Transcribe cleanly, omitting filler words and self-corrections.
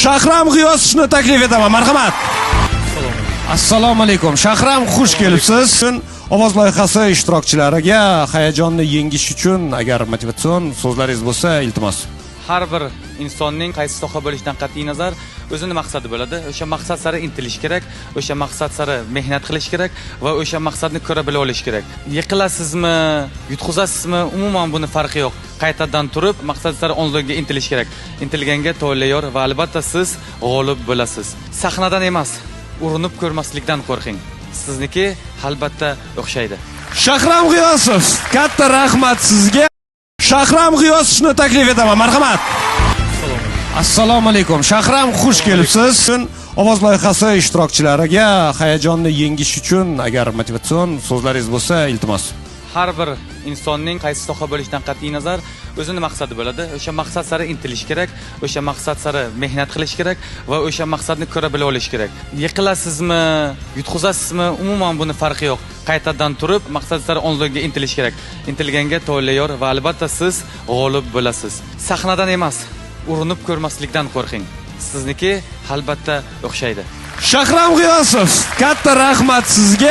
Shahram G'iyos shuni taklif etaman. Marhamat. Assalomu alaykum. Shahram, xush kelibsiz. Ovoz loyihasi ishtirokchilariga hayajonni yengish uchun agar motivatsion so'zlaringiz bo'lsa, iltimos. Har bir insonning qaysi soha bo'lishidan qat'iy nazar o'zining maqsadi bo'ladi. O'sha maqsad sari intilish kerak, o'sha maqsad sari mehnat qilish kerak va o'sha maqsadni ko'ra bila olish kerak. Yiqilasizmi, yutqizasizmi, umuman buni farqi yo'q. Qaytadan turib maqsad sari onloga intilish kerak. Intilganga to'layor va albatta siz g'olib bo'lasiz. Sahnadan emas, urinib ko'rmaslikdan qo'rqing. Sizniki albatta o'xshaydi. Shahram G'iyosov, katta rahmat sizga. Shahram G'iyos shuni taklif etaman. Marhamat. Assalomu alaykum. Shahram, xush kelibsiz. Ovoz loyihasi ishtirokchilariga hayajonni yengish uchun agar motivatsion so'zlaringiz bo'lsa, iltimos. Har bir insonning qaysi soha bo'lishidan qat'iy nazar o'zining maqsadi bo'ladi. O'sha maqsad sari intilish kerak, o'sha maqsad sari mehnat qilish kerak va o'sha maqsadni ko'ra bila olish kerak. Yiqilasizmi, yutqizasizmi, umuman buni farqi yo'q. Qaytadan turib maqsad sari onloga intilish kerak. Intilganga to'layor va albatta siz g'olib bo'lasiz. Sahnadan emas, urinib ko'rmaslikdan qo'rqing. Sizniki albatta o'xshaydi. Shahram G'iyosov, katta rahmat sizga.